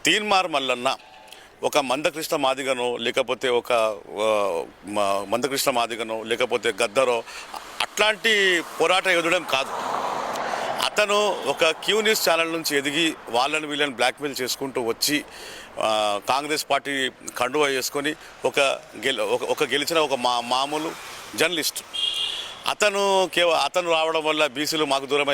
తీన్మార్ మల్లన్న ఒక మందకృష్ణ మాదిగనో లేకపోతే ఒక మందకృష్ణ మాదిగనో లేకపోతే గద్దరో అట్లాంటి పోరాట యోధుడేం కాదు. అతను ఒక క్యూ న్యూస్ ఛానల్ నుంచి ఎదిగి వాళ్ళని వీళ్ళని బ్లాక్మెయిల్ చేసుకుంటూ వచ్చి కాంగ్రెస్ పార్టీ కండువా చేసుకొని ఒక గెలిచిన ఒక మామూలు జర్నలిస్ట్. అతను రావడం వల్ల బీసీలు మాకు దూరం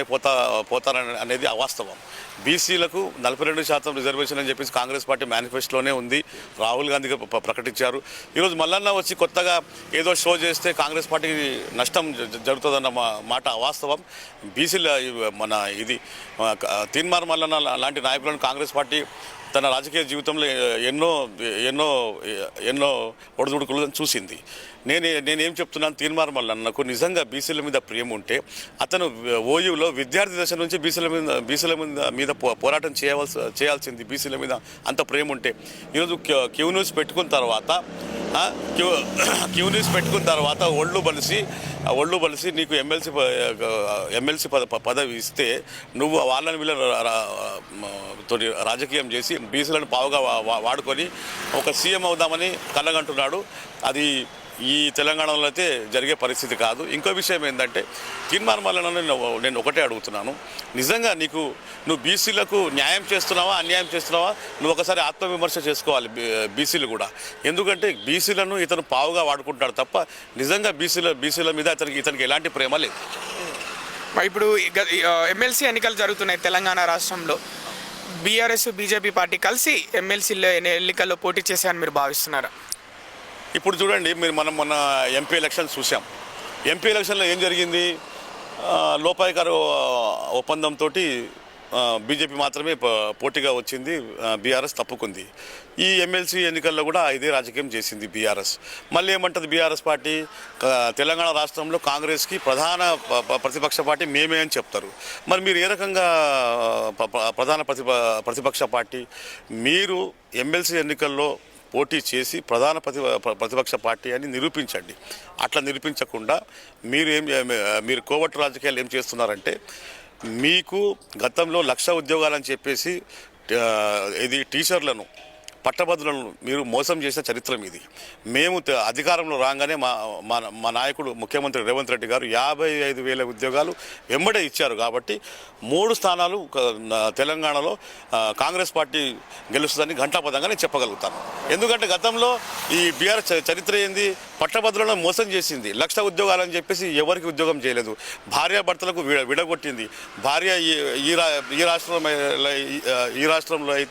పోతారని అనేది అవాస్తవం. బీసీలకు 42% రిజర్వేషన్ అని చెప్పేసి కాంగ్రెస్ పార్టీ మేనిఫెస్టోలోనే ఉంది. రాహుల్ గాంధీ ప్రకటించారు. ఈరోజు మల్లన్న వచ్చి కొత్తగా ఏదో షో చేస్తే కాంగ్రెస్ పార్టీకి నష్టం జరుగుతుందన్న మాట అవాస్తవం. బీసీల తీన్మార్ మల్లన్న లాంటి నాయకులను కాంగ్రెస్ పార్టీ తన రాజకీయ జీవితంలో ఎన్నో ఎన్నో ఎన్నో ఒడిదుడుకులను చూసింది. నేనేం చెప్తున్నాను, తీన్మార్ మల్లన్నకు నిజంగా బీసీల మీద ప్రేమ ఉంటే అతను ఓయూలో విద్యార్థి దశ నుంచి బీసీల మీద పోరాటం చేయాల్సింది. బీసీల మీద అంత ప్రేమ ఉంటే ఈరోజు క్యూ న్యూస్ పెట్టుకున్న తర్వాత ఒళ్ళు బలిసి నీకు ఎమ్మెల్సీ పదవి ఇస్తే నువ్వు వాళ్ళని వీళ్ళ తోటి రాజకీయం చేసి బీసీలను పావుగా వాడుకొని ఒక సీఎం అవుదామని కళ్ళగంటున్నాడు. అది ఈ తెలంగాణలో అయితే జరిగే పరిస్థితి కాదు. ఇంకో విషయం ఏంటంటే తీన్మార్ మల్లన్న నేను ఒకటే అడుగుతున్నాను, నిజంగా నువ్వు బీసీలకు న్యాయం చేస్తున్నావా అన్యాయం చేస్తున్నావా? నువ్వు ఒకసారి ఆత్మవిమర్శ చేసుకోవాలి బీసీలు కూడా. ఎందుకంటే బీసీలను ఇతను పావుగా వాడుకుంటాడు తప్ప నిజంగా బీసీల మీద ఇతనికి ఎలాంటి ప్రేమ లేదు. ఇప్పుడు ఎమ్మెల్సీ ఎన్నికలు జరుగుతున్నాయి తెలంగాణ రాష్ట్రంలో. బీఆర్ఎస్ బీజేపీ పార్టీ కలిసి ఎమ్మెల్సీలో ఎన్నికల్లో పోటీ చేశారని మీరు భావిస్తున్నారా? ఇప్పుడు చూడండి, మనం మొన్న ఎంపీ ఎలక్షన్ చూసాం. ఎంపీ ఎలక్షన్లో ఏం జరిగింది? లోపాయికారు ఒప్పందంతో బీజేపీ మాత్రమే పోటీగా వచ్చింది, బీఆర్ఎస్ తప్పుకుంది. ఈ ఎమ్మెల్సీ ఎన్నికల్లో కూడా ఇదే రాజకీయం చేసింది బీఆర్ఎస్. మళ్ళీ ఏమంటుంది బీఆర్ఎస్ పార్టీ? తెలంగాణ రాష్ట్రంలో కాంగ్రెస్కి ప్రధాన ప్రతిపక్ష పార్టీ మేమే అని చెప్తారు. మరి మీరు ఏ రకంగా ప్రధాన ప్రతిపక్ష పార్టీ? మీరు ఎమ్మెల్సీ ఎన్నికల్లో పోటీ చేసి ప్రధాన ప్రతిపక్ష పార్టీ అని నిరూపించండి. అట్లా నిరూపించకుండా మీరు కోవట్టు రాజకీయాలు ఏం చేస్తున్నారంటే, మీకు గతంలో 1,00,000 ఉద్యోగాలని చెప్పేసి టీచర్లను పట్టభద్రులను మీరు మోసం చేసిన చరిత్ర మీది. మేము అధికారంలో రాగానే మా నాయకుడు ముఖ్యమంత్రి రేవంత్ రెడ్డి గారు 55,000 ఉద్యోగాలు వెంబడే ఇచ్చారు. కాబట్టి 3 స్థానాలు తెలంగాణలో కాంగ్రెస్ పార్టీ గెలుస్తుందని ఘంటాపథంగా నేను చెప్పగలుగుతాను. ఎందుకంటే గతంలో ఈ బీఆర్ఎస్ చరిత్ర ఏంది? పట్టభద్రులను మోసం చేసింది. 1,00,000 ఉద్యోగాలని చెప్పేసి ఎవరికి ఉద్యోగం చేయలేదు. భార్యాభర్తలకు విడగొట్టింది. భార్య ఈ రాష్ట్రంలో అయితే